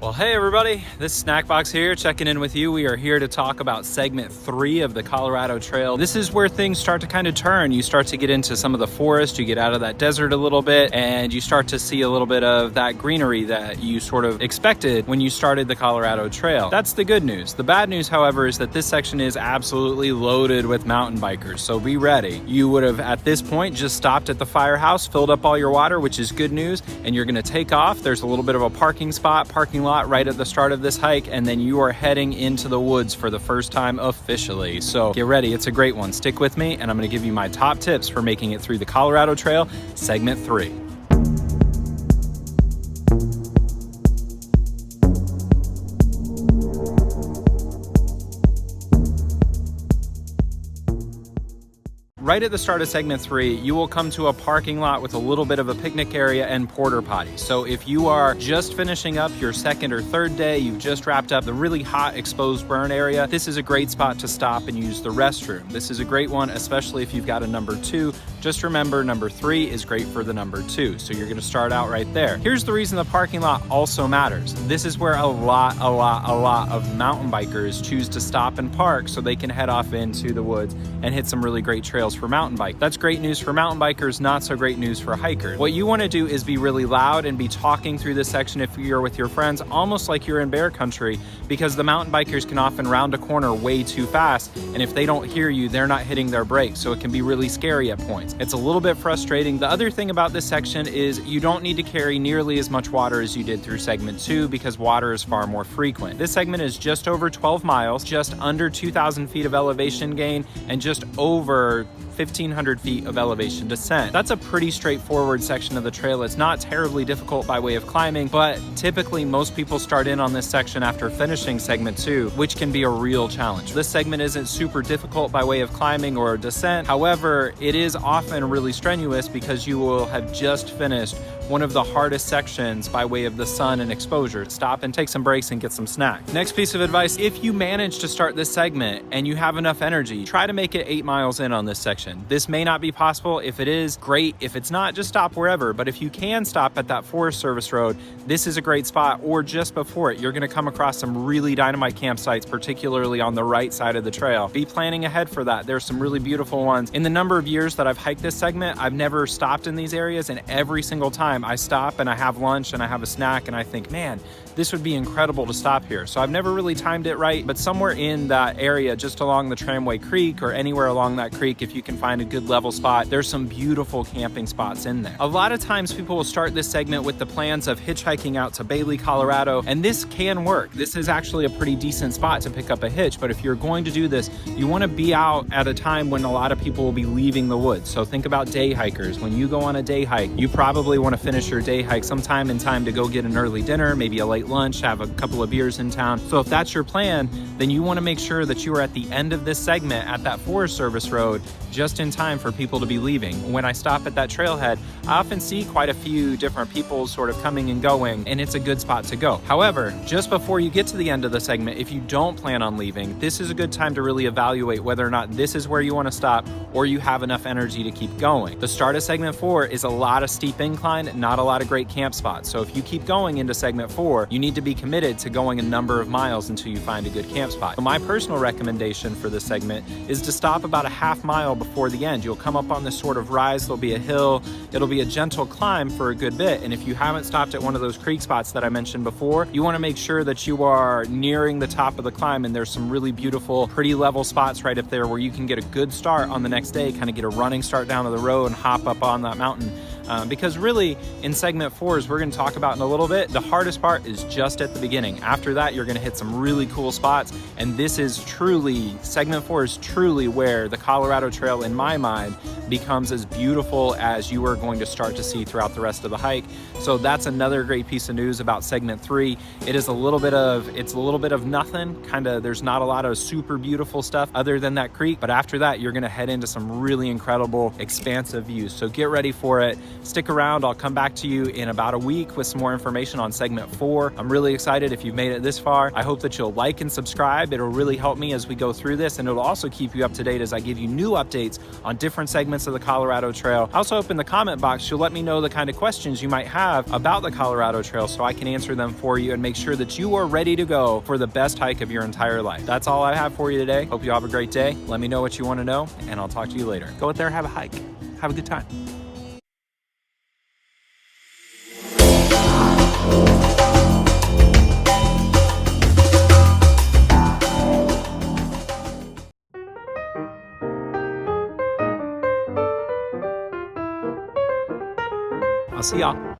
Well, hey everybody, this is Snackbox here, checking in with you. We are here to talk about segment 3 of the Colorado Trail. This is where things start to kind of turn. You start to get into some of the forest, you get out of that desert a little bit, and you start to see a little bit of that greenery that you sort of expected when you started the Colorado Trail. That's the good news. The bad news, however, is that this section is absolutely loaded with mountain bikers, so be ready. You would have, at this point, just stopped at the firehouse, filled up all your water, which is good news, and you're gonna take off. There's a little bit of a parking lot right at the start of this hike, and then you are heading into the woods for the first time officially. So get ready, it's a great one. Stick with me, and I'm going to give you my top tips for making it through the Colorado Trail, segment 3. Right at the start of segment 3, you will come to a parking lot with a little bit of a picnic area and porta potty. So if you are just finishing up your second or third day, you've just wrapped up the really hot exposed burn area, this is a great spot to stop and use the restroom. This is a great one, especially if you've got a number 2. Just remember, number 3 is great for the number 2. So you're gonna start out right there. Here's the reason the parking lot also matters. This is where a lot of mountain bikers choose to stop and park so they can head off into the woods and hit some really great trails for mountain bike. That's great news for mountain bikers, not so great news for hikers. What you want to do is be really loud and be talking through this section if you're with your friends, almost like you're in bear country, because the mountain bikers can often round a corner way too fast, and if they don't hear you, they're not hitting their brakes, so it can be really scary at points. It's a little bit frustrating. The other thing about this section is you don't need to carry nearly as much water as you did through segment 2 because water is far more frequent. This segment is just over 12 miles, just under 2,000 feet of elevation gain, and just over 1,500 feet of elevation descent. That's a pretty straightforward section of the trail. It's not terribly difficult by way of climbing, but typically most people start in on this section after finishing segment 2, which can be a real challenge. This segment isn't super difficult by way of climbing or descent. However, it is often really strenuous because you will have just finished one of the hardest sections by way of the sun and exposure. Stop and take some breaks and get some snacks. Next piece of advice, if you manage to start this segment and you have enough energy, try to make it 8 miles in on this section. This may not be possible. If it is, great. If it's not, just stop wherever. But if you can stop at that Forest Service road, this is a great spot, or just before it. You're gonna come across some really dynamite campsites, particularly on the right side of the trail. Be planning ahead for that. There's some really beautiful ones. In the number of years that I've hiked this segment, I've never stopped in these areas, and every single time I stop and I have lunch and I have a snack and I think, man, this would be incredible to stop here. So I've never really timed it right, but somewhere in that area, just along the Tramway Creek or anywhere along that creek, if you can find a good level spot, there's some beautiful camping spots in there. A lot of times people will start this segment with the plans of hitchhiking out to Bailey, Colorado, and this can work. This is actually a pretty decent spot to pick up a hitch, but if you're going to do this, you want to be out at a time when a lot of people will be leaving the woods. So think about day hikers. When you go on a day hike, you probably want to finish your day hike sometime in time to go get an early dinner, maybe a late lunch, have a couple of beers in town. So if that's your plan, then you want to make sure that you are at the end of this segment at that Forest Service road just in time for people to be leaving. When I stop at that trailhead, I often see quite a few different people sort of coming and going, and it's a good spot to go. However, just before you get to the end of the segment, if you don't plan on leaving, this is a good time to really evaluate whether or not this is where you want to stop or you have enough energy to keep going. The start of segment 4 is a lot of steep incline, not a lot of great camp spots. So if you keep going into segment 4, you need to be committed to going a number of miles until you find a good camp spot. So my personal recommendation for this segment is to stop about a half mile before the end. You'll come up on this sort of rise, there'll be a hill, it'll be a gentle climb for a good bit, and if you haven't stopped at one of those creek spots that I mentioned before, you want to make sure that you are nearing the top of the climb, and there's some really beautiful, pretty level spots right up there where you can get a good start on the next day, kind of get a running start down to the road and hop up on that mountain. Because really, in segment 4, as we're going to talk about in a little bit, the hardest part is just at the beginning. After that, you're going to hit some really cool spots, and this is truly, segment 4 is truly where the Colorado Trail, in my mind, becomes as beautiful as you are going to start to see throughout the rest of the hike. So that's another great piece of news about segment 3. It's a little bit of nothing, kind of, there's not a lot of super beautiful stuff other than that creek, but after that, you're going to head into some really incredible, expansive views. So get ready for it. Stick around. I'll come back to you in about a week with some more information on segment 4. I'm really excited if you've made it this far. I hope that you'll like and subscribe. It'll really help me as we go through this, and it'll also keep you up to date as I give you new updates on different segments segments of the Colorado Trail. Also, up in the comment box, you'll let me know the kind of questions you might have about the Colorado Trail so I can answer them for you and make sure that you are ready to go for the best hike of your entire life. That's all I have for you today. Hope you have a great day. Let me know what you want to know, and I'll talk to you later. Go out there, have a hike. Have a good time. I'll see y'all.